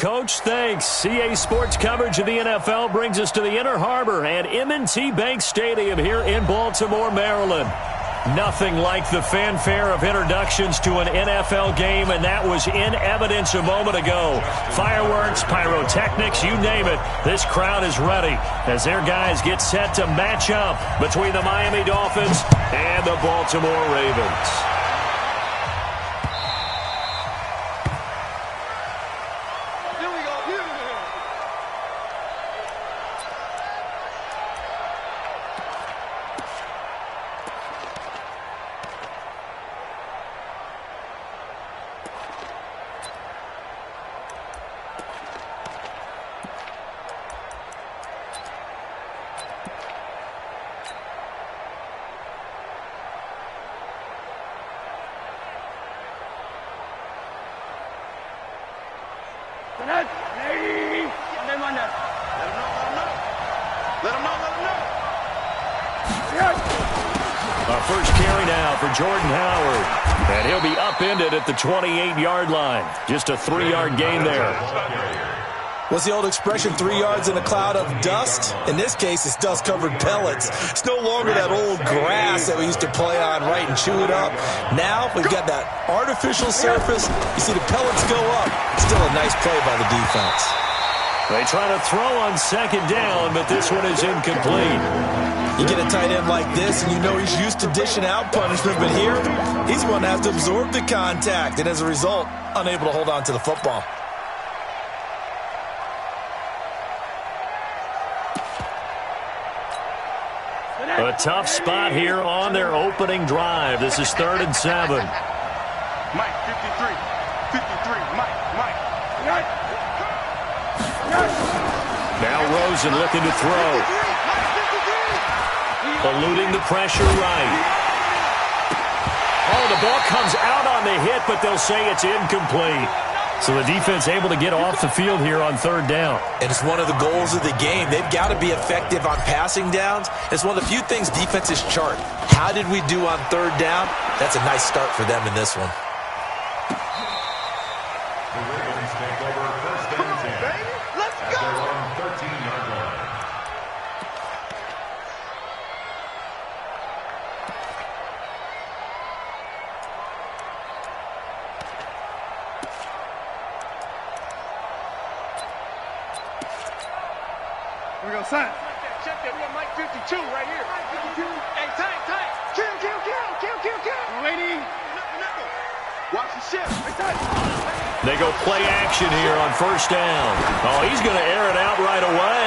Coach. Thanks. CA Sports coverage of the NFL brings us to the Inner Harbor and M&T Bank Stadium here in Baltimore, Maryland. Nothing like the fanfare of introductions to an NFL game, and that was in evidence a moment ago. Fireworks, pyrotechnics, you name it. This crowd is ready as their guys get set to match up between the Miami Dolphins and the Baltimore Ravens. First carry now for Jordan Howard. And he'll be upended at the 28-yard line. Just a 3-yard gain there. What's the old expression, 3 yards in a cloud of dust? In this case, it's dust-covered pellets. It's no longer that old grass that we used to play on, right, and chew it up. Now we've got that artificial surface. You see the pellets go up. Still a nice play by the defense. They try to throw on second down, but this one is incomplete. You get a tight end like this, and you know he's used to dishing out punishment, but here, he's going to have to absorb the contact, and as a result, unable to hold on to the football. A tough spot here on their opening drive. This is 3rd and 7. Mike, 53. 53. Mike. Now Rosen looking to throw. Eluding the pressure right. Oh, the ball comes out on the hit, but they'll say it's incomplete. So the defense able to get off the field here on 3rd down. And it's one of the goals of the game. They've got to be effective on passing downs. It's one of the few things defenses chart. How did we do on 3rd down? That's a nice start for them in this one. Here we go, son. Check that. We got Mike 52 right here. Mike 52. Hey, tank. Kill. Lady. Watch the shift. They go play action here on 1st down. Oh, he's going to air it out right away.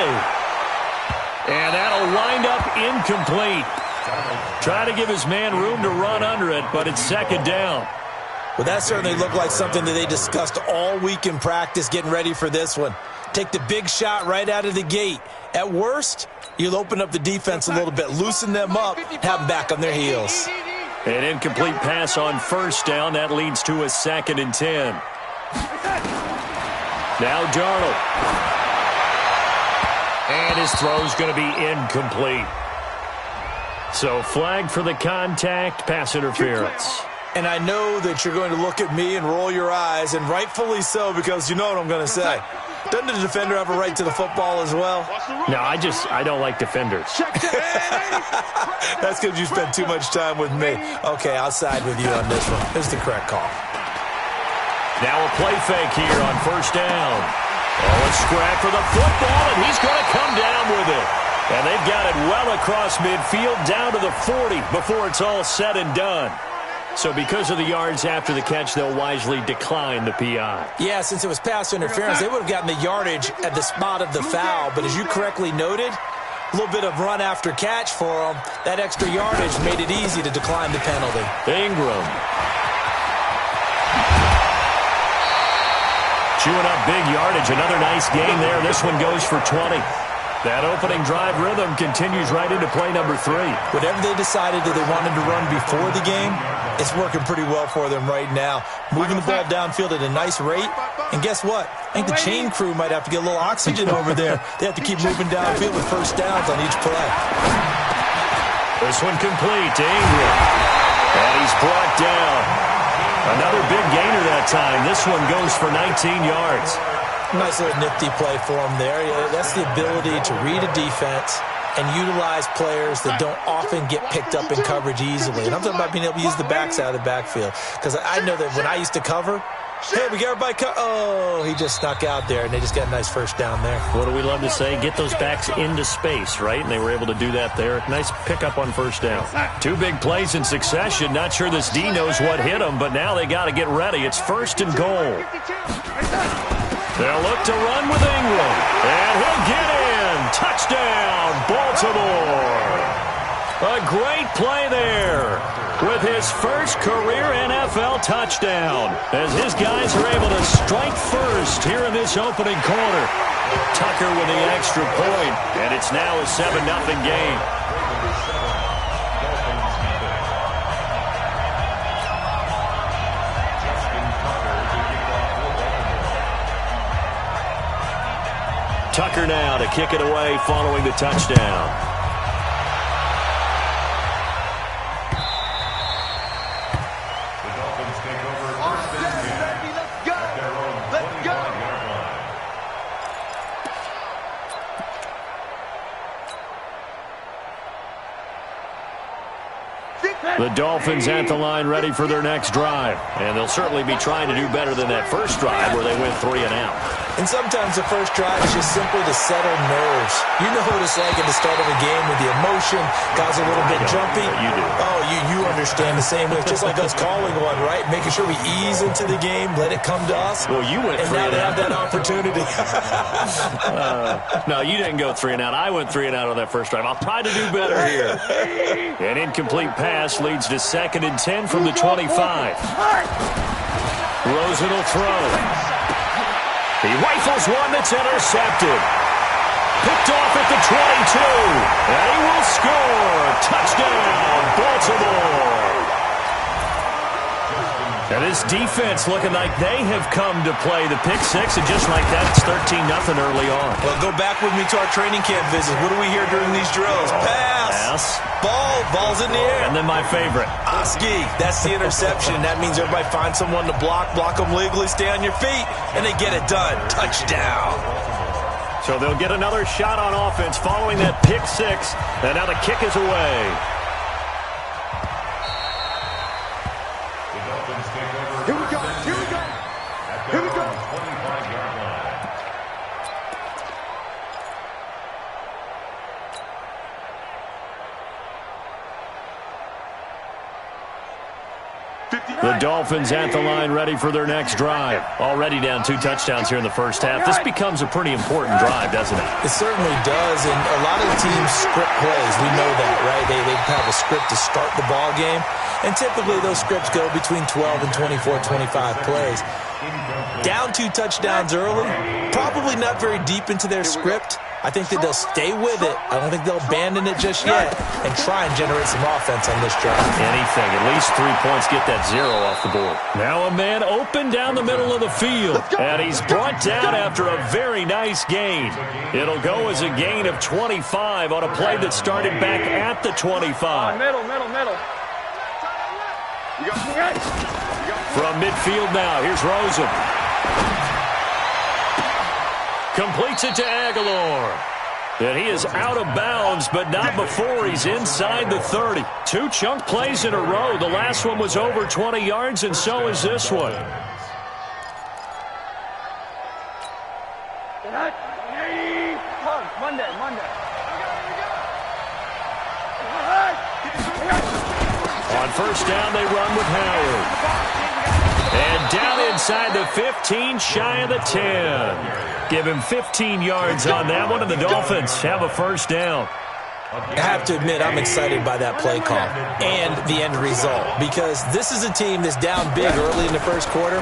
And that'll wind up incomplete. Try to give his man room to run under it, but it's 2nd down. Well, that certainly looked like something that they discussed all week in practice getting ready for this one. Take the big shot right out of the gate. At worst, you'll open up the defense a little bit, loosen them up, have them back on their heels. An incomplete pass on 1st down. That leads to a 2nd and 10. Now Darnold. And his throw's going to be incomplete. So flag for the contact, pass interference. And I know that you're going to look at me and roll your eyes, and rightfully so, because you know what I'm going to say. Doesn't the defender have a right to the football as well? No, I don't like defenders. That's because you spent too much time with me. Okay, I'll side with you on this one. This is the correct call. Now a play fake here on 1st down. Oh, a scrap for the football, and he's going to come down with it. And they've got it well across midfield, down to the 40 before it's all said and done. So because of the yards after the catch, they'll wisely decline the PI. Yeah, since it was pass interference, they would have gotten the yardage at the spot of the foul. But as you correctly noted, a little bit of run after catch for them. That extra yardage made it easy to decline the penalty. Ingram. Chewing up big yardage. Another nice gain there. This one goes for 20. That opening drive rhythm continues right into play number 3. Whatever they decided that they wanted to run before the game, it's working pretty well for them right now. Moving the ball downfield at a nice rate. And guess what? I think the chain crew might have to get a little oxygen over there. They have to keep moving downfield with 1st downs on each play. This one complete to Ingram. And he's brought down. Another big gainer that time. This one goes for 19 yards. Nice little nifty play for him there. Yeah, that's the ability to read a defense and utilize players that don't often get picked up in coverage easily. And I'm talking about being able to use the backside of the backfield. Because I know that when I used to cover, hey, we got everybody oh, he just snuck out there, and they just got a nice first down there. What do we love to say? Get those backs into space, right? And they were able to do that there. Nice pickup on first down. Two big plays in succession. Not sure this D knows what hit him, but now they got to get ready. It's first and goal. They'll look to run with Ingram, and he'll get in. Touchdown, Baltimore. A great play there with his first career NFL touchdown as his guys are able to strike first here in this opening quarter. Tucker with the extra point, and it's now a 7-0 game. Tucker now to kick it away following the touchdown. The Dolphins at the line ready for their next drive. And they'll certainly be trying to do better than that first drive where they went 3 and out. And sometimes the first drive is just simply to settle nerves. You know what it's like at the start of a game with the emotion. Guys are a little bit jumpy. You do. Oh, you understand the same way. It's just like us calling one, right? Making sure we ease into the game, let it come to us. Well, you went 3 and out. And now they have that opportunity. No, you didn't go 3 and out. I went 3 and out on that first drive. I'll try to do better here. An incomplete pass leads to 2nd and 10 from the 25. Rosen will throw. He rifles one that's intercepted. Picked off at the 22. And he will score. Touchdown, Baltimore. And this defense looking like they have come to play the pick six, and just like that, it's 13-0 early on. Well, go back with me to our training camp visits. What do we hear during these drills? Pass. Ball's in the air. And then my favorite. Oski, that's the interception. That means everybody finds someone to block them legally, stay on your feet, and they get it done. Touchdown. So they'll get another shot on offense following that pick six, and now the kick is away. Here we go. Here we go. The Dolphins at the line ready for their next drive. Already down 2 touchdowns here in the first half. This becomes a pretty important drive, doesn't it? It certainly does, and a lot of the teams script plays. We know that, right? They have a script to start the ball game, and typically those scripts go between 12 and 24, 25 plays. Down 2 touchdowns early, probably not very deep into their script. I think that they'll stay with it. I don't think they'll abandon it just yet and try and generate some offense on this drive. Anything. At least 3 points. Get that 0 off the board. Now a man open down the middle of the field. And he's brought down after a very nice gain. It'll go as a gain of 25 on a play that started back at the 25. Middle. From midfield now, here's Rosen. Completes it to Aguilar. And he is out of bounds, but not before he's inside the 30. 2 chunk plays in a row. The last one was over 20 yards, and so is this one. Monday. On first down, they run with Howard. And down inside the 15, shy of the 10. Give him 15 yards on that one, and the Dolphins have a first down. I have to admit, I'm excited by that play call and the end result, because this is a team that's down big early in the first quarter,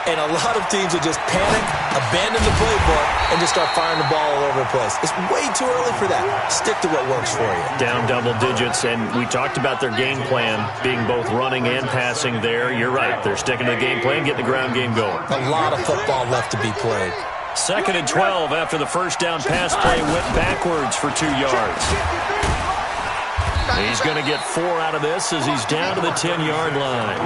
and a lot of teams will just panic, abandon the playbook, and just start firing the ball all over the place. It's way too early for that. Stick to what works for you. Down double digits, and we talked about their game plan being both running and passing there. You're right. They're sticking to the game plan, getting the ground game going. A lot of football left to be played. 2nd and 12 after the first down pass play went backwards for 2 yards. He's going to get 4 out of this as he's down to the 10-yard line.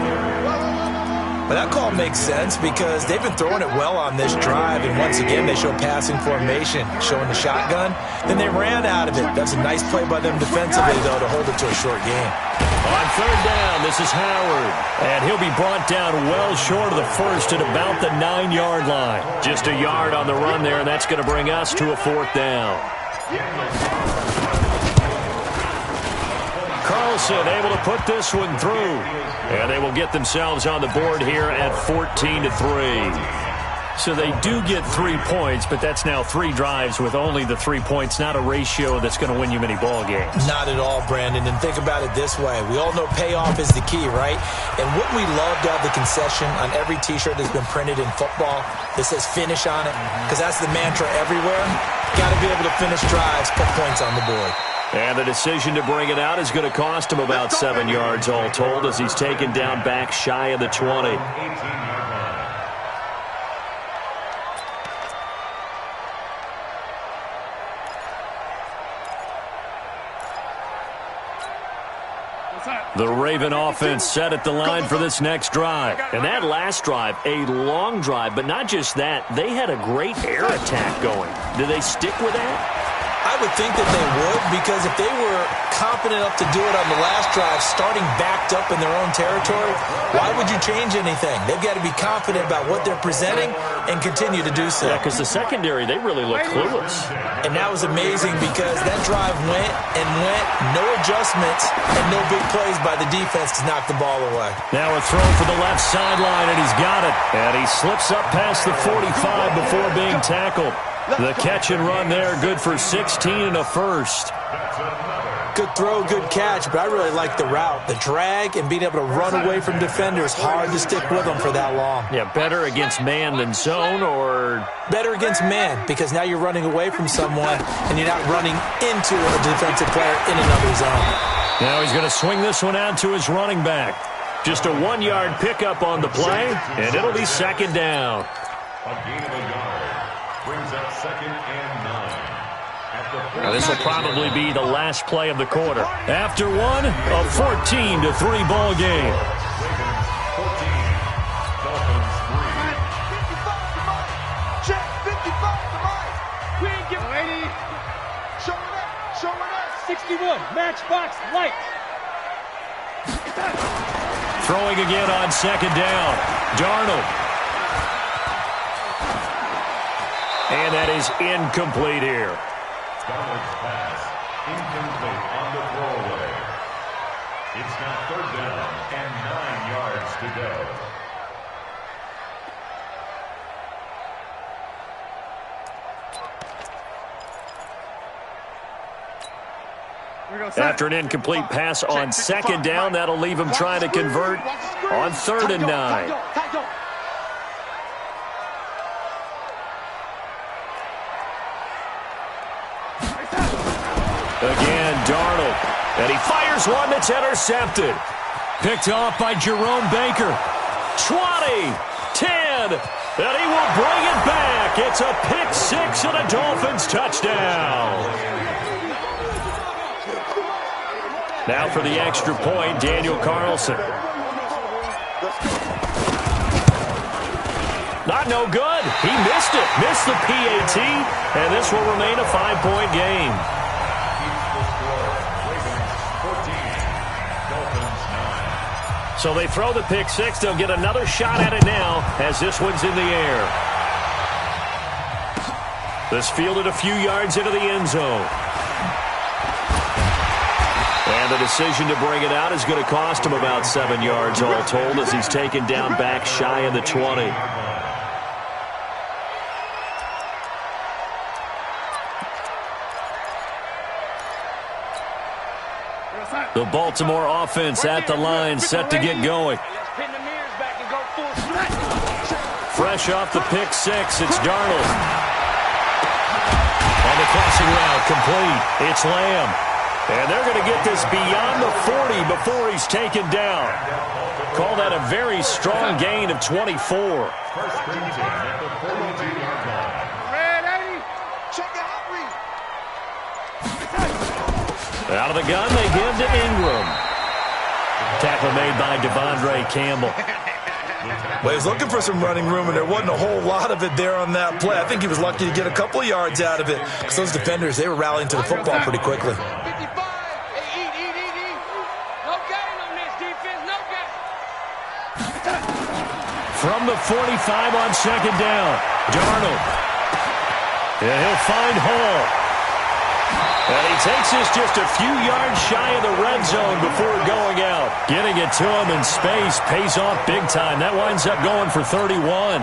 But that call makes sense because they've been throwing it well on this drive, and once again, they show passing formation, showing the shotgun. Then they ran out of it. That's a nice play by them defensively, though, to hold it to a short game. On third down, this is Howard. And he'll be brought down well short of the first at about the 9-yard line. Just a yard on the run there, and that's going to bring us to a fourth down. Carlson able to put this one through. And they will get themselves on the board here at 14-3. So they do get 3 points, but that's now 3 drives with only the 3 points, not a ratio that's going to win you many ball games. Not at all, Brandon. And think about it this way. We all know payoff is the key, right? And wouldn't we love to have the concession on every T-shirt that's been printed in football that says finish on it? Because that's the mantra everywhere. Got to be able to finish drives, put points on the board. And the decision to bring it out is going to cost him about 7 yards all told as he's taken down back shy of the 20. The Raven offense set at the line for this next drive. And that last drive, a long drive, but not just that. They had a great air attack going. Do they stick with that? I would think that they would, because if they were confident enough to do it on the last drive, starting backed up in their own territory, why would you change anything? They've got to be confident about what they're presenting and continue to do so. Yeah, because the secondary, they really look clueless. And that was amazing because that drive went and went, no adjustments, and no big plays by the defense to knock the ball away. Now a throw for the left sideline, and he's got it. And he slips up past the 45 before being tackled. The catch and run there, good for 16 and a first. Good throw, good catch, but I really like the route. The drag and being able to run away from defenders, hard to stick with them for that long. Yeah, better against man than zone, or? Better against man, because now you're running away from someone and you're not running into a defensive player in another zone. Now he's going to swing this one out to his running back. Just a 1-yard pickup on the play, and it'll be second down. Brings up 2nd and 9. Now this will probably be the last play of the quarter. After one, a 14-3 ball game. Dolphins 3. Check 55 to Mike. We ain't giving lady. Showing up. 61. Matchbox light. Throwing again on second down. Darnold. And that is incomplete here. Darnold's pass incomplete on the throwaway. It's now 3rd down and 9 yards to go. After an incomplete pass on second down, that'll leave him trying to convert on 3rd and 9. Again, Darnold. And he fires one that's intercepted. Picked off by Jerome Baker. 20, 10, and he will bring it back. It's a pick 6 and a Dolphins touchdown. Now for the extra point, Daniel Carlson. Not no good. He missed it. Missed the PAT, and this will remain a 5-point game. So they throw the pick 6. They'll get another shot at it now as this one's in the air. This fielded a few yards into the end zone. And the decision to bring it out is going to cost him about 7 yards all told as he's taken down back shy of the 20. The Baltimore offense at the line, set to get going. Fresh off the pick 6, it's Darnold. On the crossing route, complete. It's Lamb. And they're going to get this beyond the 40 before he's taken down. Call that a very strong gain of 24. First and 10 at the 42-yard line. Check it out, Reed. Out of the gun, they give to Ingram. Tackle made by Devondre Campbell. Well, he was looking for some running room, and there wasn't a whole lot of it there on that play. I think he was lucky to get a couple of yards out of it, because those defenders, they were rallying to the football pretty quickly. From the 45 on second down, Darnold. And he'll find Hall. And he takes us just a few yards shy of the red zone before going out. Getting it to him in space pays off big time. That winds up going for 31.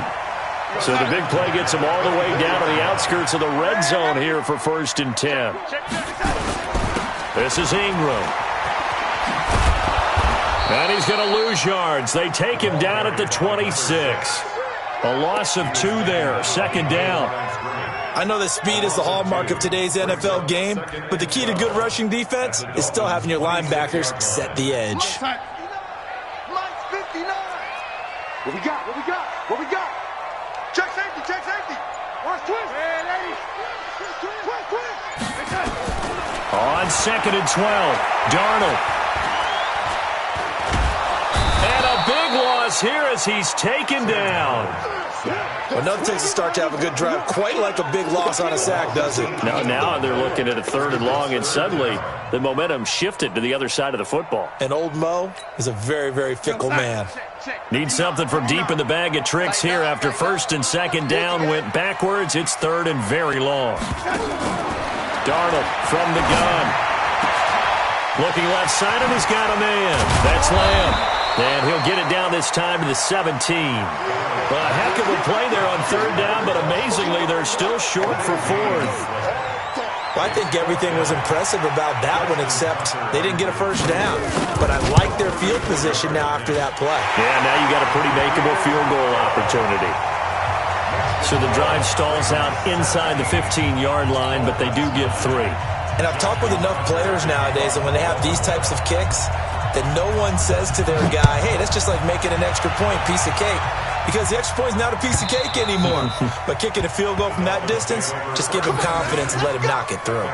So the big play gets him all the way down to the outskirts of the red zone here for 1st and 10. This is Ingram. And he's going to lose yards. They take him down at the 26. A loss of 2 there. 2nd down. I know that speed is the hallmark of today's NFL game, but the key to good rushing defense is still having your linebackers set the edge. What we got? What we got? What we got? Check safety, check safety. Watch twist. Hey, ladies. Twist. On 2nd and 12, Darnold. And a big loss here as he's taken down. Well, nothing takes a start to have a good drive quite like a big loss on a sack, does it? Now they're looking at a 3rd and long, and suddenly the momentum shifted to the other side of the football. And old Mo is a very, very fickle man. Need something from deep in the bag of tricks here after 1st and 2nd down went backwards. It's 3rd and very long. Darnold from the gun. Looking left side, and he's got a man. That's Lamb. And he'll get it down this time to the 17. Well, a heck of a play there on 3rd down, but amazingly, they're still short for 4th. Well, I think everything was impressive about that one, except they didn't get a 1st down. But I like their field position now after that play. Yeah, now you got a pretty makeable field goal opportunity. So the drive stalls out inside the 15-yard line, but they do get 3. And I've talked with enough players nowadays, and when they have these types of kicks, that no one says to their guy, hey, that's just like making an extra point, piece of cake. Because the extra point is not a piece of cake anymore. But kicking a field goal from that distance, just give him confidence and let him knock it through.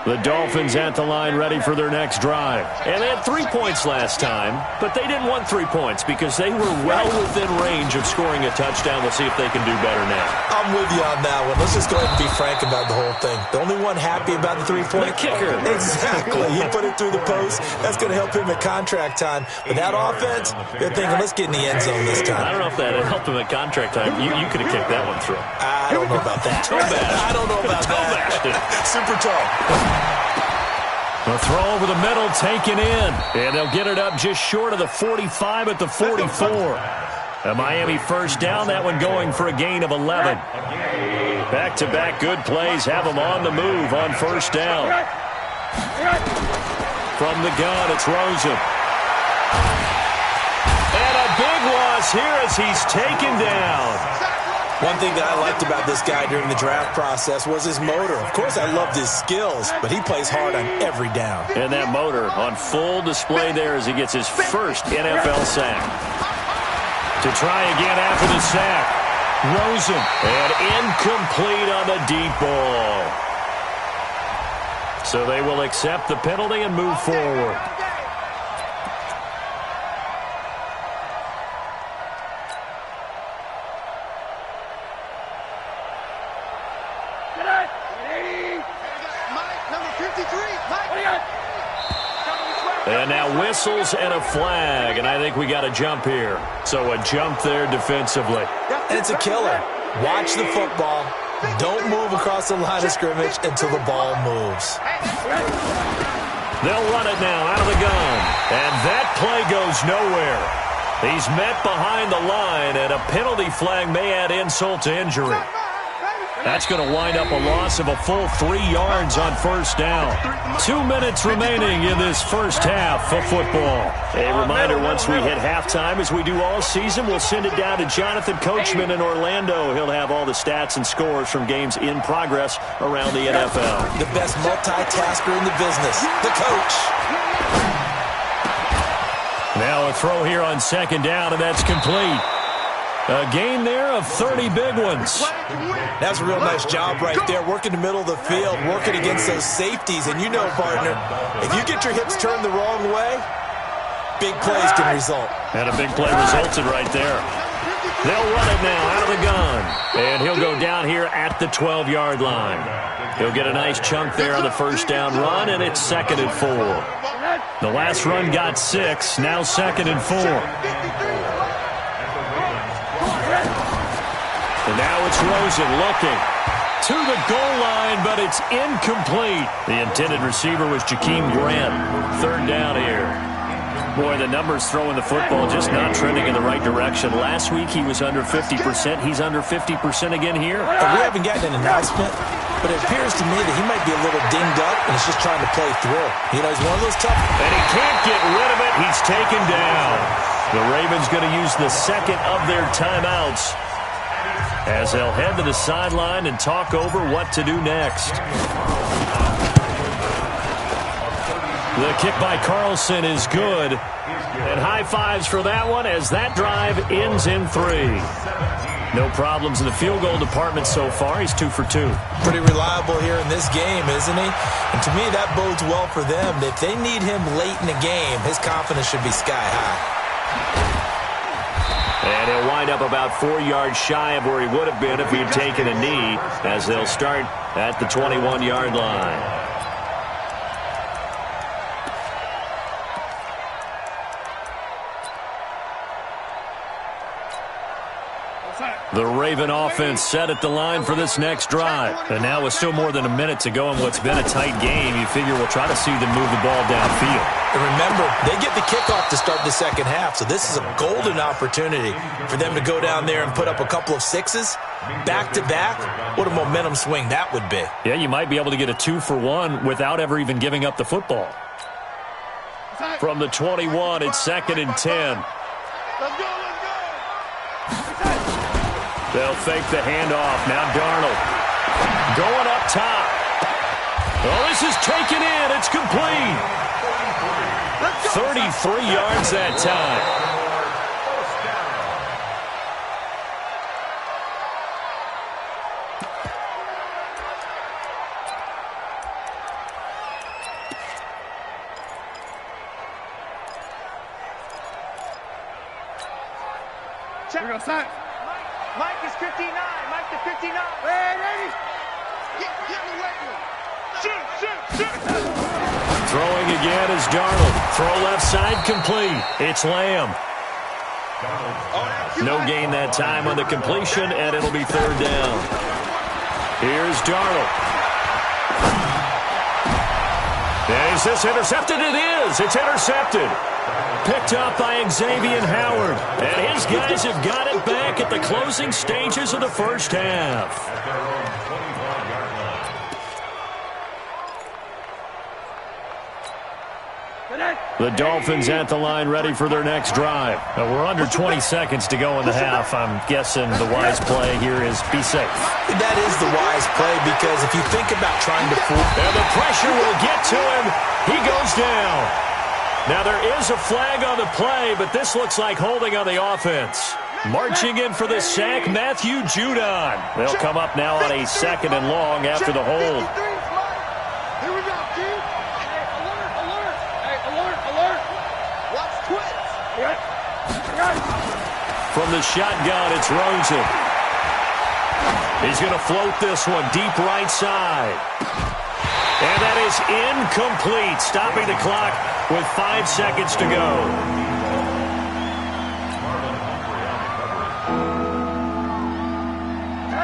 The Dolphins at the line ready for their next drive. And they had 3 points last time, but they didn't want 3 points because they were well within range of scoring a touchdown. We'll see if they can do better now. I'm with you on that one. Let's just go ahead and be frank about the whole thing. The only one happy about the 3-point kicker. Exactly. He put it through the post. That's going to help him at contract time. But that offense, they're thinking, let's get in the end zone this time. I don't know if that helped him at contract time. You could have kicked that one through. I don't know about that. I don't know about that. Super tall. The throw over the middle taken in. And they'll get it up just short of the 45 at the 44. A Miami 1st down, that one going for a gain of 11. Back-to-back good plays have them on the move on 1st down. From the gun, it's Rosen. And a big loss here as he's taken down. One thing that I liked about this guy during the draft process was his motor. Of course, I loved his skills, but he plays hard on every down. And that motor on full display there as he gets his 1st NFL sack. To try again after the sack. Rosen. And incomplete on the deep ball. So they will accept the penalty and move forward. And now whistles and a flag, and I think we got a jump here. So a jump there defensively. And it's a killer. Watch the football. Don't move across the line of scrimmage until the ball moves. They'll run it now out of the gun. And that play goes nowhere. He's met behind the line, and a penalty flag may add insult to injury. That's going to wind up a loss of a full 3 yards on 1st down. 2 minutes remaining in this 1st half of football. A reminder, once we hit halftime, as we do all season, we'll send it down to Jonathan Coachman in Orlando. He'll have all the stats and scores from games in progress around the NFL. The best multitasker in the business, the coach. Now a throw here on 2nd down, and that's complete. A gain there of 30 big ones. That's a real nice job right there, working the middle of the field, working against those safeties. And you know, partner, if you get your hips turned the wrong way, big plays can result. And a big play resulted right there. They'll run it now out of the gun. And he'll go down here at the 12-yard line. He'll get a nice chunk there on the first down run, and it's 2nd and 4. The last run got 6, now 2nd and 4. And now it's Rosen looking to the goal line, but it's incomplete. The intended receiver was Jakeem Grant. 3rd down here. Boy, the numbers throwing the football just not trending in the right direction. Last week he was under 50%. He's under 50% again here. And we haven't gotten an announcement, but it appears to me that he might be a little dinged up and he's just trying to play through. You know, he's one of those tough. And he can't get rid of it. He's taken down. The Ravens going to use the second of their timeouts as they'll head to the sideline and talk over what to do next. The kick by Carlson is good. And high fives for that one as that drive ends in 3. No problems in the field goal department so far. He's 2 for 2. Pretty reliable here in this game, isn't he? And to me, that bodes well for them. If they need him late in the game, his confidence should be sky high. And he'll wind up about 4 yards shy of where he would have been if he had taken a knee, as they'll start at the 21-yard line. The Raven offense set at the line for this next drive. And now with still more than a minute to go in what's been a tight game, you figure we'll try to see them move the ball downfield. And remember, they get the kickoff to start the second half, so this is a golden opportunity for them to go down there and put up a couple of 6s back-to-back. What a momentum swing that would be. Yeah, you might be able to get a 2-for-1 without ever even giving up the football. From the 21, it's 2nd and 10. Let's go. They'll fake the handoff. Now Darnold going up top. Oh, this is taken in. It's complete. 33 yards that time. We're going to sign. Mike is 59. Mike to 59. Hey, ready? Get in the weight room. Shoot. Throwing again is Darnold. Throw left side complete. It's Lamb. No gain that time on the completion, and it'll be 3rd down. Here's Darnold. Is this intercepted? It is. It's intercepted. Picked up by Xavier Howard. And his guys have got it back at the closing stages of the first half. The Dolphins at the line ready for their next drive. We're under 20 seconds to go in the half. I'm guessing the wise play here is be safe. That is the wise play because if you think about trying to fool. And the pressure will get to him. He goes down. Now, there is a flag on the play, but this looks like holding on the offense. Marching in for the sack, Matthew Judon. They'll come up now on a 2nd and long after the hold. Here we go, dude. Hey, alert. Hey, alert. Watch twins. From the shotgun, it's Rosen. He's going to float this one deep right side. And that is incomplete, stopping the clock with 5 seconds to go.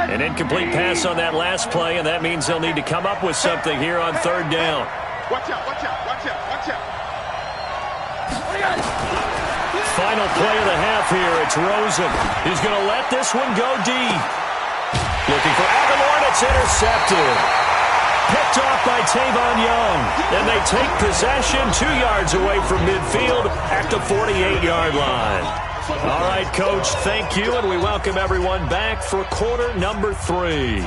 An incomplete pass on that last play, and that means they'll need to come up with something here on 3rd down. Watch out. Final play of the half here. It's Rosen. He's going to let this one go deep. Looking for Aguilar, and it's intercepted. Picked off by Tavon Young. And they take possession 2 yards away from midfield at the 48-yard line. All right, Coach, thank you, and we welcome everyone back for quarter number 3.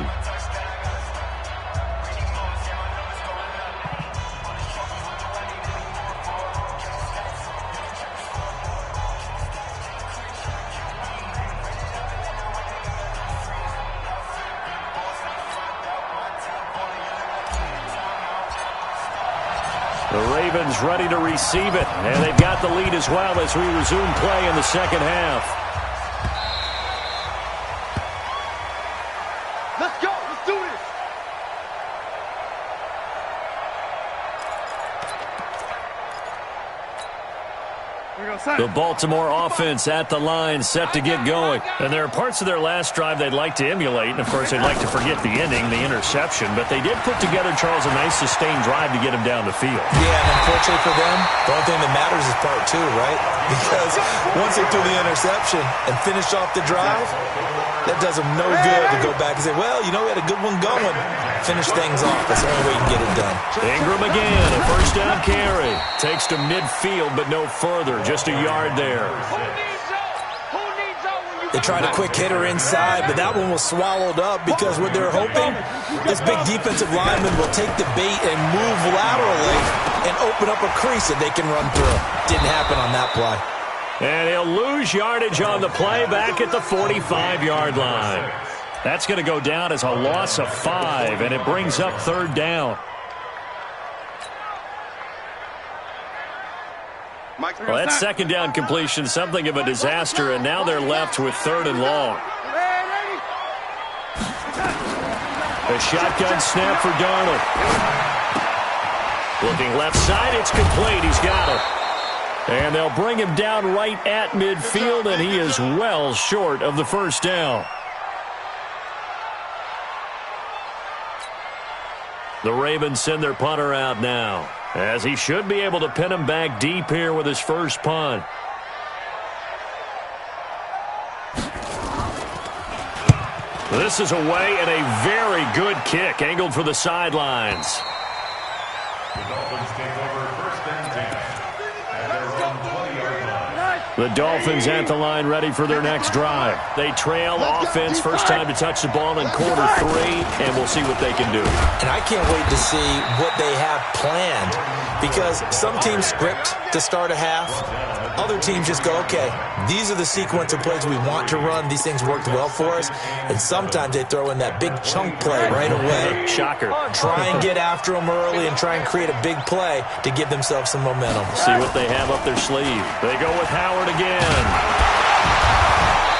Ravens ready to receive it. And they've got the lead as well as we resume play in the second half. Let's go. Let's do this. The Baltimore offense at the line, set to get going. And there are parts of their last drive they'd like to emulate. And, of course, they'd like to forget the ending, the interception. But they did put together, Charles, a nice sustained drive to get him down the field. Yeah, and unfortunately for them, the only thing that matters is part two, right? Because once they threw the interception and finished off the drive, that does them no good to go back and say, well, you know, we had a good one going. Finish things off. That's the only way you can get it done. Ingram again, a first down carry. Takes to midfield, but no further. Just a yard there. They tried a quick hitter inside, but that one was swallowed up because what they're hoping, this big defensive lineman will take the bait and move laterally and open up a crease that they can run through. Didn't happen on that play. And he'll lose yardage on the play back at the 45-yard line. That's going to go down as a loss of 5, and it brings up third down. Well, that second down completion, something of a disaster, and now they're left with third and long. A shotgun snap for Darnold. Looking left side, it's complete. He's got it. And they'll bring him down right at midfield, and he is well short of the first down. The Ravens send their punter out now, as he should be able to pin him back deep here with his first punt. This is away and a very good kick, angled for the sidelines. The Dolphins take over first and 10. And they're on 20-yard line. The Dolphins at the line ready for their next drive. They trail offense, first time to touch the ball in quarter 3, and we'll see what they can do. And I can't wait to see what they have planned, because some teams script to start a half. Other teams just go, okay, these are the sequence of plays we want to run. These things worked well for us. And sometimes they throw in that big chunk play right away. Shocker. Try and get after them early and try and create a big play to give themselves some momentum. See what they have up their sleeve. They go with Howard again.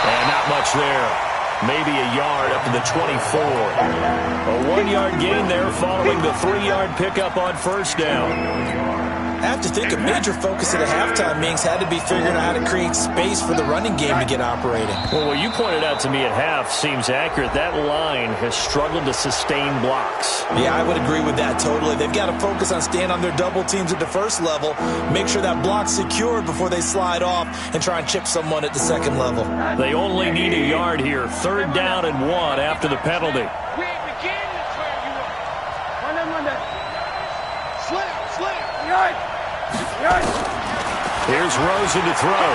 And not much there. Maybe a yard up to the 24. A 1-yard gain there following the 3-yard pickup on first down. I have to think a major focus of the halftime meetings had to be figuring out how to create space for the running game to get operating. Well, what you pointed out to me at half seems accurate. That line has struggled to sustain blocks. Yeah, I would agree with that totally. They've got to focus on staying on their double teams at the first level, make sure that block's secured before they slide off and try and chip someone at the second level. They only need a yard here. Third down and 1 after the penalty. We begin to trail you up. One day. Slam. Yard. Here's Rosen to throw.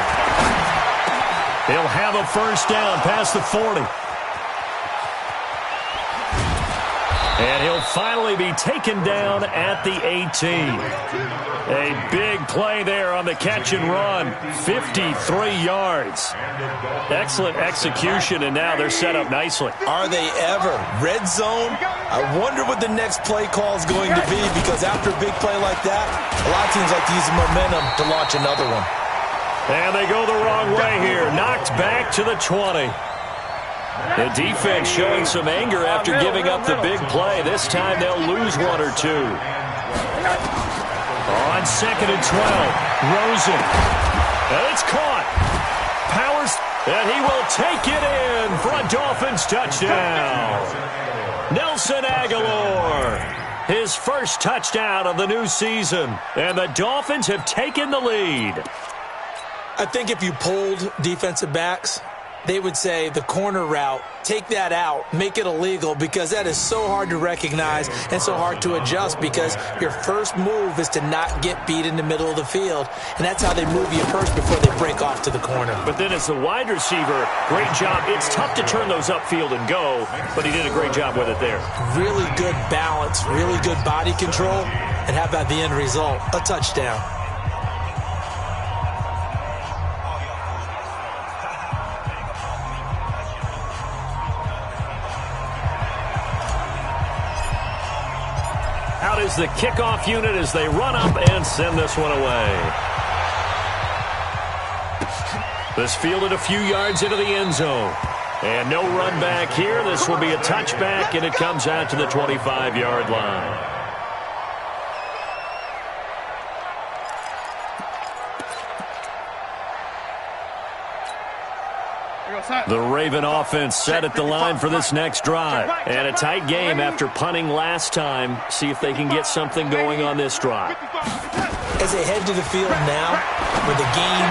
He'll have a first down past the 40. And he'll finally be taken down at the 18. A big play there on the catch and run. 53 yards. Excellent execution, and now they're set up nicely. Are they ever? Red zone? I wonder what the next play call is going to be, because after a big play like that, a lot of teams like to use the momentum to launch another one. And they go the wrong way here. Knocked back to the 20. The defense showing some anger after giving up the big play. This time they'll lose 1 or 2. On second and 12, Rosen. And it's caught. Powers, and he will take it in for a Dolphins touchdown. Nelson Aguilar, his first touchdown of the new season. And the Dolphins have taken the lead. I think if you polled defensive backs, they would say the corner route, take that out, make it illegal, because that is so hard to recognize and so hard to adjust, because your first move is to not get beat in the middle of the field, and that's how they move you first before they break off to the corner. But then as the wide receiver, great job. It's tough to turn those upfield and go, but he did a great job with it there. Really good balance, really good body control, and how about the end result? A touchdown. Out out is the kickoff unit as they run up and send this one away. This fielded a few yards into the end zone. And no run back here. This will be a touchback, and it comes out to the 25-yard line. The Raven offense set at the line for this next drive. And a tight game after punting last time. See if they can get something going on this drive. As they head to the field now, with the game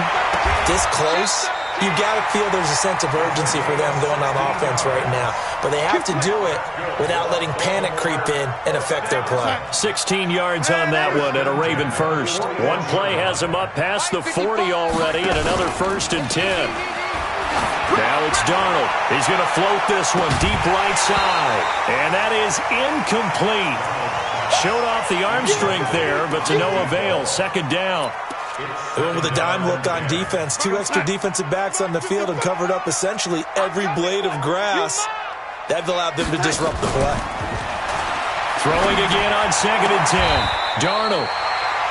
this close, you've got to feel there's a sense of urgency for them going on offense right now. But they have to do it without letting panic creep in and affect their play. 16 yards on that one and a Raven first. One play has them up past the 40 already and another 1st and 10. Now it's Darnold. He's going to float this one deep right side. And that is incomplete. Showed off the arm strength there, but to no avail. 2nd down. They went with a dime look on defense. 2 extra defensive backs on the field and covered up essentially every blade of grass. That allowed them to disrupt the play. Throwing again on 2nd and 10. Darnold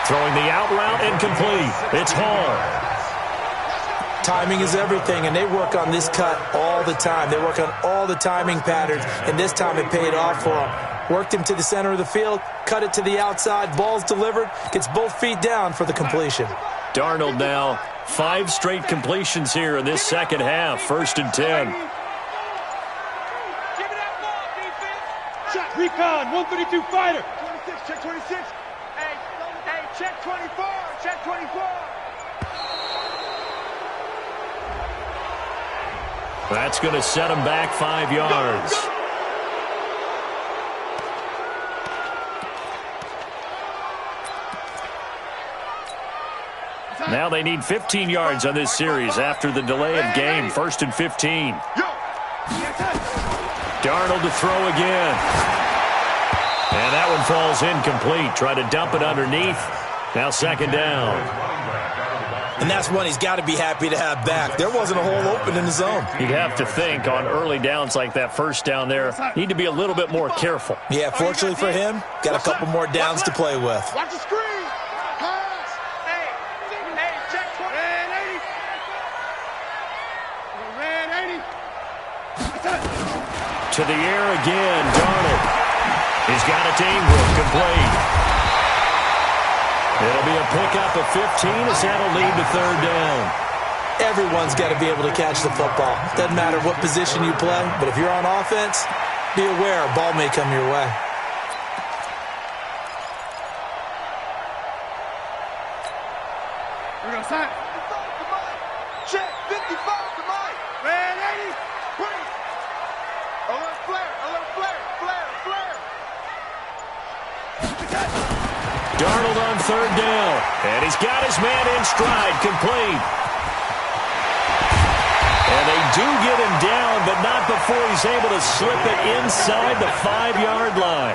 throwing the out route incomplete. It's Hall. Timing is everything, and they work on this cut all the time. They work on all the timing patterns, and this time it paid off for them. Worked him to the center of the field, cut it to the outside, ball's delivered, gets both feet down for the completion. Darnold now 5 straight completions here in this second half. 1st and 10. Give me that ball, defense. Shot, recon, 132 fighter. 26, check 26. Hey, check 24, check 24. That's going to set him back 5 yards. Now they need 15 yards on this series after the delay of game. 1st and 15. Darnold to throw again. And that one falls incomplete. Try to dump it underneath. Now 2nd down. And that's one he's got to be happy to have back. There wasn't a hole open in the zone. You'd have to think on early downs like that 1st down there, need to be a little bit more careful. Yeah, fortunately for him, got a couple more downs to play with. Watch the screen. Pass. Hey, check 20. Red 80. To the air again, Darnold. He's got it to Ingram, complete. It'll be a pickup of 15 as that'll lead to 3rd down. Everyone's got to be able to catch the football. Doesn't matter what position you play, but if you're on offense, be aware a ball may come your way. We're going to sign. 55 to Mike. Check, 55 to Mike. Red 80. Wait. Alert flare, flare. Darnold on 3rd down. And he's got his man in stride, complete. And they do get him down, but not before he's able to slip it inside the 5-yard line.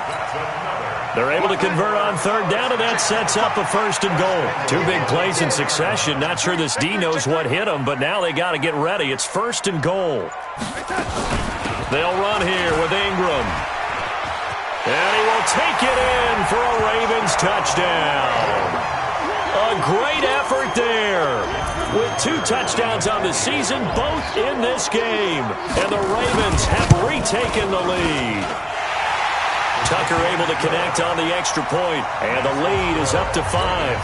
They're able to convert on 3rd down, and that sets up a 1st and goal. 2 big plays in succession. Not sure this D knows what hit him, but now they got to get ready. It's 1st and goal. They'll run here with Ingram. And he will take it in for a Ravens touchdown. A great effort there. With 2 touchdowns on the season, both in this game. And the Ravens have retaken the lead. Tucker able to connect on the extra point, and the lead is up to 5.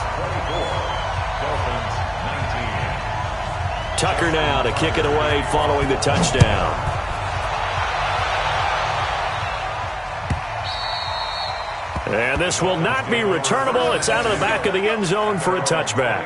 Tucker now to kick it away following the touchdown. And this will not be returnable. It's out of the back of the end zone for a touchback.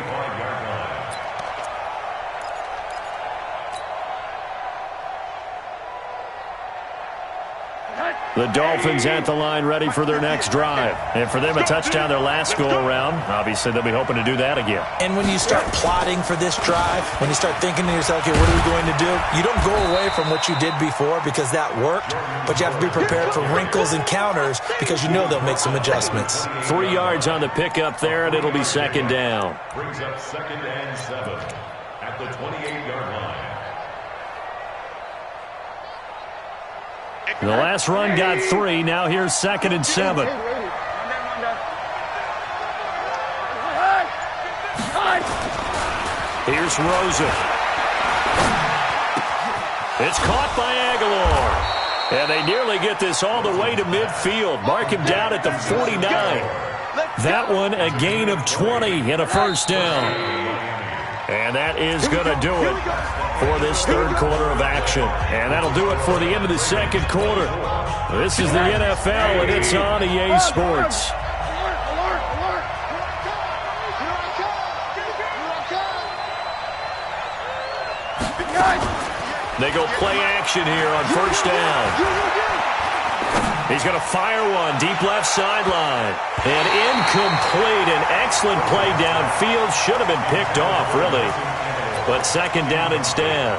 The Dolphins at the line ready for their next drive. And for them, a touchdown their last go-around. Obviously, they'll be hoping to do that again. And when you start plotting for this drive, when you start thinking to yourself, okay, what are we going to do? You don't go away from what you did before because that worked, but you have to be prepared for wrinkles and counters because you know they'll make some adjustments. 3 yards on the pickup there, and it'll be 2nd down. Brings up 2nd and 7 at the 28-yard line. The last run got 3. Now here's 2nd and 7. Here's Rosen. It's caught by Aguilar. And they nearly get this all the way to midfield. Mark him down at the 49. That one a gain of 20 and a first down. And that is going to do it for this third quarter of action. And that'll do it for the end of the second quarter. This is the NFL, and it's on EA Sports. They go play action here on first down. He's going to fire one deep left sideline. And incomplete. An excellent play downfield. Should have been picked off, really. But second down instead.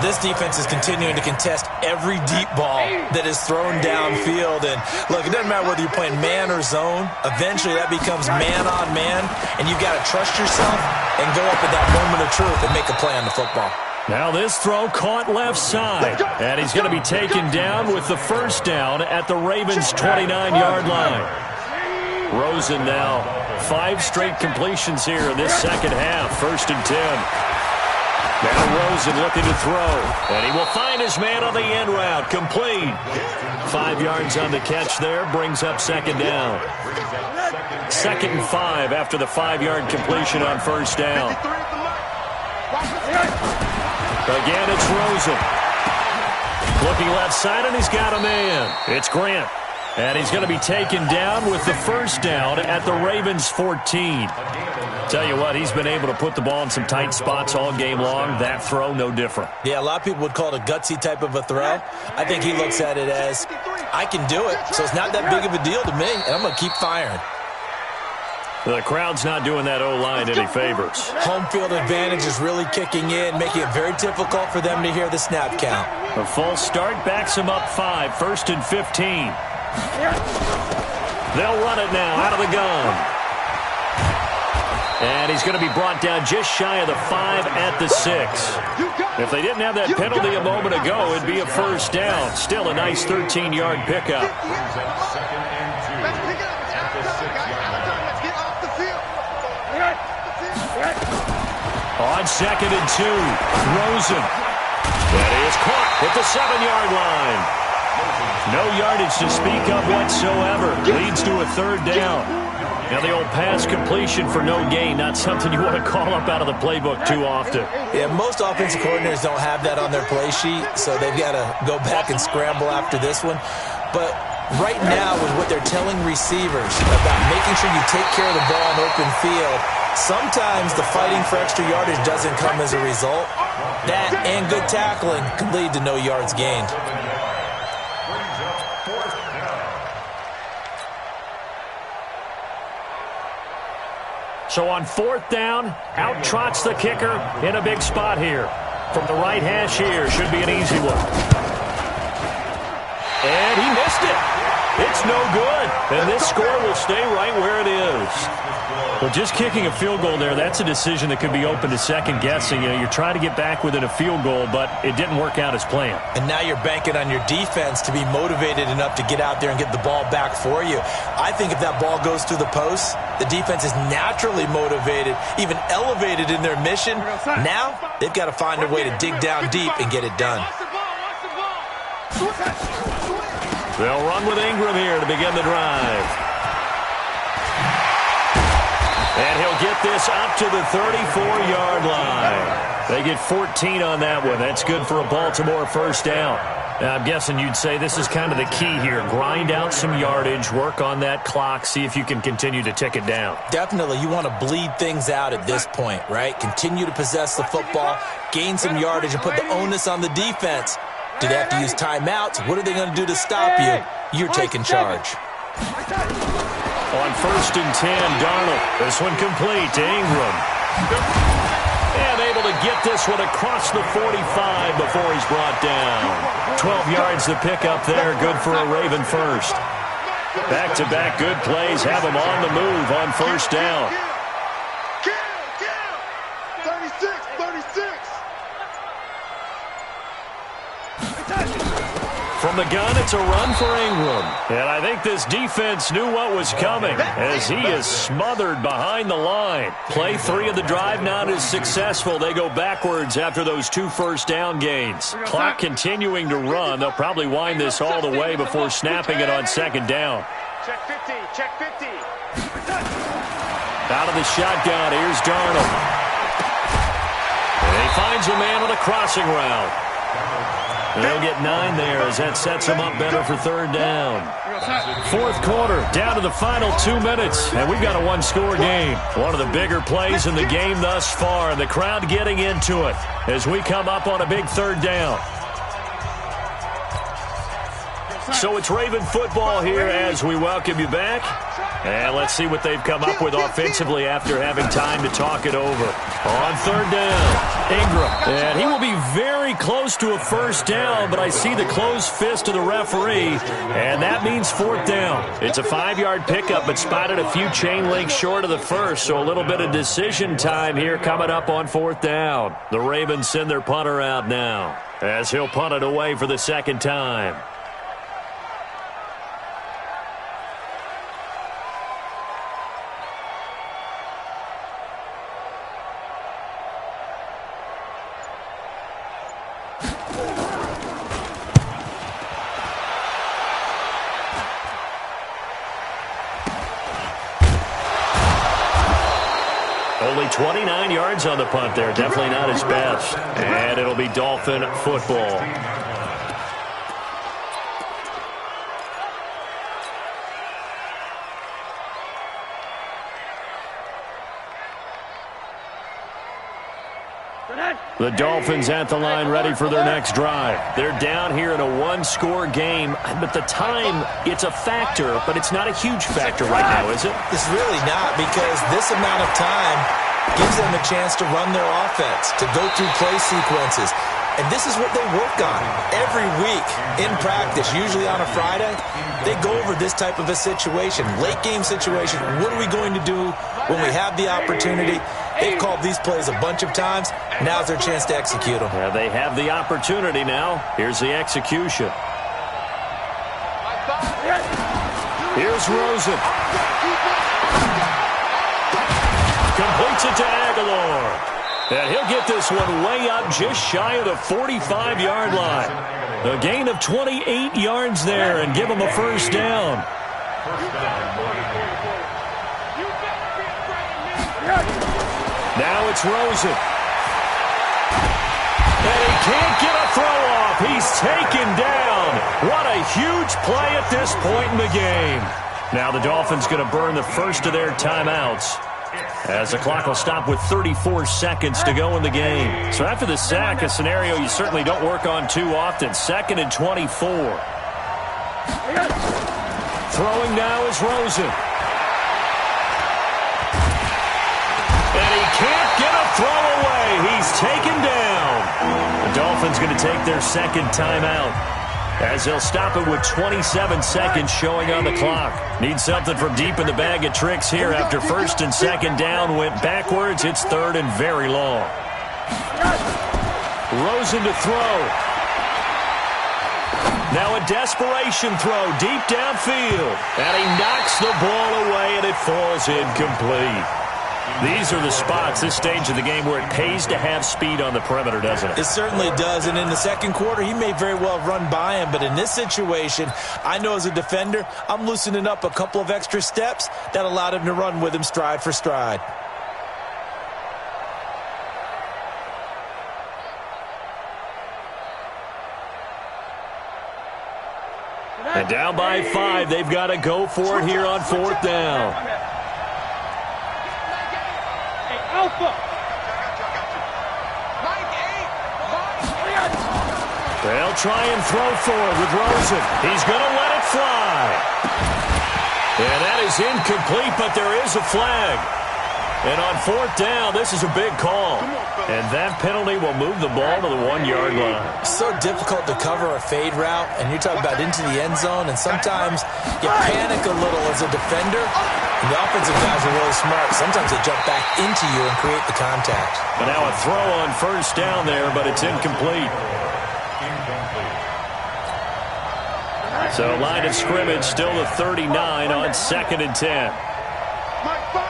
This defense is continuing to contest every deep ball that is thrown downfield. And look, it doesn't matter whether you're playing man or zone. Eventually that becomes man on man. And you've got to trust yourself and go up at that moment of truth and make a play on the football. Now this throw caught left side. And he's going to be taken down with the first down at the Ravens' 29-yard line. Rosen now 5 straight completions here in this second half. 1st and 10. Now Rosen looking to throw. And he will find his man on the end route. Complete. 5 yards on the catch there. Brings up second down. 2nd and 5 after the 5-yard completion on first down. Again, it's Rosen. Looking left side, and he's got a man. It's Grant. And he's going to be taken down with the first down at the Ravens' 14. Tell you what, he's been able to put the ball in some tight spots all game long. That throw, no different. Yeah, a lot of people would call it a gutsy type of a throw. I think he looks at it as, I can do it, so it's not that big of a deal to me, and I'm going to keep firing. The crowd's not doing that O-line any favors. Home field advantage is really kicking in, making it very difficult for them to hear the snap count. A false start backs him up 5, 1st and 15. They'll run it now out of the gun. And he's going to be brought down just shy of the 5 at the 6. If they didn't have that penalty a moment ago, it'd be a first down. Still a nice 13-yard pickup. On 2nd and 2, Rosen. That is caught at the 7-yard line. No yardage to speak of whatsoever. Leads to a third down. Now the old pass completion for no gain, not something you want to call up out of the playbook too often. Yeah, most offensive coordinators don't have that on their play sheet, so they've got to go back and scramble after this one. But right now, with what they're telling receivers about making sure you take care of the ball in open field, sometimes the fighting for extra yardage doesn't come as a result. That and good tackling can lead to no yards gained. So on 4th down, out trots the kicker in a big spot here. From the right hash here, should be an easy one. And he missed it. It's no good. And this score will stay right where it is. Well, just kicking a field goal there, that's a decision that could be open to second guessing. You know, you're trying to get back within a field goal, but it didn't work out as planned. And now you're banking on your defense to be motivated enough to get out there and get the ball back for you. I think if that ball goes through the post, the defense is naturally motivated, even elevated in their mission. Now, they've got to find a way to dig down deep and get it done. They'll run with Ingram here to begin the drive. And he'll get this up to the 34-yard line. They get 14 on that one. That's good for a Baltimore first down. Now, I'm guessing you'd say this is kind of the key here. Grind out some yardage, work on that clock, see if you can continue to tick it down. Definitely. You want to bleed things out at this point, right? Continue to possess the football, gain some yardage, and put the onus on the defense. Do they have to use timeouts? What are they going to do to stop you? You're taking charge. On 1st and 10, Darnold. This one complete to Ingram. And able to get this one across the 45 before he's brought down. 12 yards to pick up there. Good for a Raven first. Back-to-back good plays have him on the move on first down. 36. From the gun, it's a run for Ingram. And I think this defense knew what was coming as he is smothered behind the line. Play 3 of the drive not as successful. They go backwards after those 2 first-down gains. Clock continuing to run. They'll probably wind this all the way before snapping it on second down. Check 50, check 50. Out of the shotgun, here's Darnold. And he finds a man on a crossing route. And they'll get 9 there as that sets them up better for third down. Fourth quarter, down to the final 2 minutes, and we've got a one-score game. One of the bigger plays in the game thus far, and the crowd getting into it as we come up on a big third down. So it's Raven football here as we welcome you back. And let's see what they've come up with offensively after having time to talk it over. On third down, Ingram. And he will be very close to a first down, but I see the closed fist of the referee, and that means fourth down. It's a 5-yard pickup, but spotted a few chain links short of the first, so a little bit of decision time here coming up on fourth down. The Ravens send their punter out now as he'll punt it away for the second time. Only 29 yards on the punt there. Definitely not his best. And it'll be Dolphin football. The Dolphins at the line ready for their next drive. They're down here in a one-score game, but the time, it's a factor, but it's not a huge factor right now, is it? It's really not, because this amount of time gives them a chance to run their offense, to go through play sequences. And this is what they work on every week in practice, usually on a Friday. They go over this type of a situation, late game situation. What are we going to do when we have the opportunity? They've called these plays a bunch of times. Now's their chance to execute them. Yeah, they have the opportunity now. Here's the execution. Here's Rosen. Completes it to Aguilar. And he'll get this one way up just shy of the 45-yard line. A gain of 28 yards there and give him a first down. Now it's Rosen. And he can't get a throw off. He's taken down. What a huge play at this point in the game. Now the Dolphins going to burn the first of their timeouts, as the clock will stop with 34 seconds to go in the game. So after the sack, a scenario you certainly don't work on too often. 2nd and 24. Throwing now is Rosen. And he can't get a throw away. He's taken down. The Dolphins going to take their second timeout, as they'll stop it with 27 seconds showing on the clock. Need something from deep in the bag of tricks here after first and second down went backwards. It's third and very long. Rosen to throw. Now a desperation throw deep downfield. And he knocks the ball away, and it falls incomplete. These are the spots, this stage of the game, where it pays to have speed on the perimeter, doesn't it? It certainly does, and in the second quarter, he may very well run by him, but in this situation, I know as a defender, I'm loosening up a couple of extra steps that allowed him to run with him stride for stride. And down by 5, they've got to go for it here on fourth down. They'll try and throw for it with Rosen. He's going to let it fly. And that is incomplete, but there is a flag. And on fourth down, this is a big call. And that penalty will move the ball to the 1-yard line. So difficult to cover a fade route, and you're talking about into the end zone, and sometimes you panic a little as a defender, and the offensive guys are really smart. Sometimes they jump back into you and create the contact. But now a throw on first down there, but it's incomplete. So line of scrimmage still the 39 on 2nd and 10. Mark 5.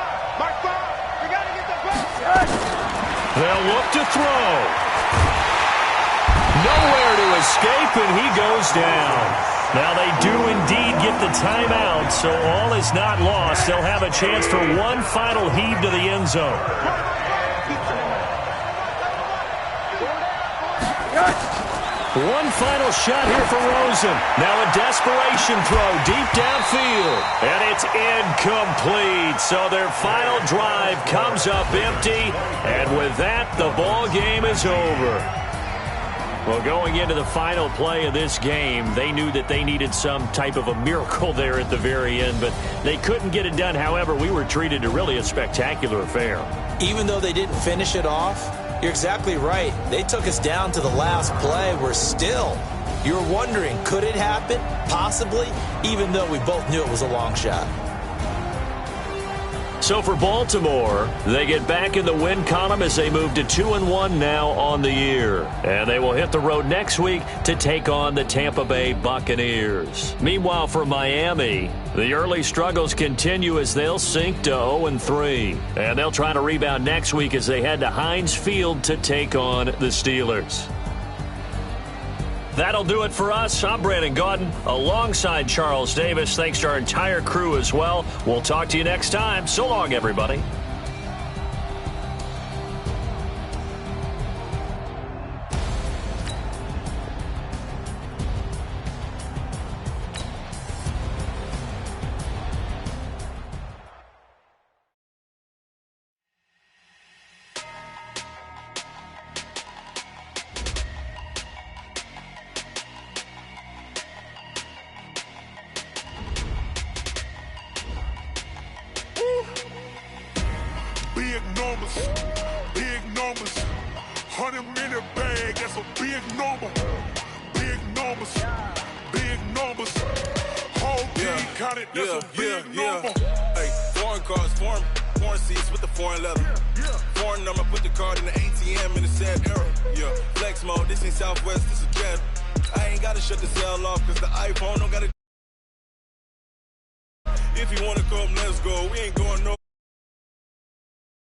We got to get the ball. They'll look to throw. Nowhere to escape, and he goes down. Now they do indeed get the timeout, so all is not lost. They'll have a chance for one final heave to the end zone. One final shot here for Rosen. Now a desperation throw deep downfield. And it's incomplete. So their final drive comes up empty. And with that, the ball game is over. Well, going into the final play of this game, they knew that they needed some type of a miracle there at the very end, but they couldn't get it done. However, we were treated to really a spectacular affair. Even though they didn't finish it off, you're exactly right. They took us down to the last play. We're still. You're wondering, could it happen? Possibly, even though we both knew it was a long shot. So for Baltimore, they get back in the win column as they move to 2-1 now on the year. And they will hit the road next week to take on the Tampa Bay Buccaneers. Meanwhile, for Miami, the early struggles continue as they'll sink to 0-3. And they'll try to rebound next week as they head to Heinz Field to take on the Steelers. That'll do it for us. I'm Brandon Gaudin alongside Charles Davis. Thanks to our entire crew as well. We'll talk to you next time. So long, everybody. Big numbers, 100-minute bag, that's a big number. Big numbers, whole team counted, that's a big number. Hey, foreign cars, foreign seats with the foreign leather. Foreign number, put the card in the ATM in the sad era. Yeah, flex mode, this ain't Southwest, this is Jet. I ain't gotta shut the cell off, cause the iPhone don't gotta. If you wanna come, let's go, we ain't going no.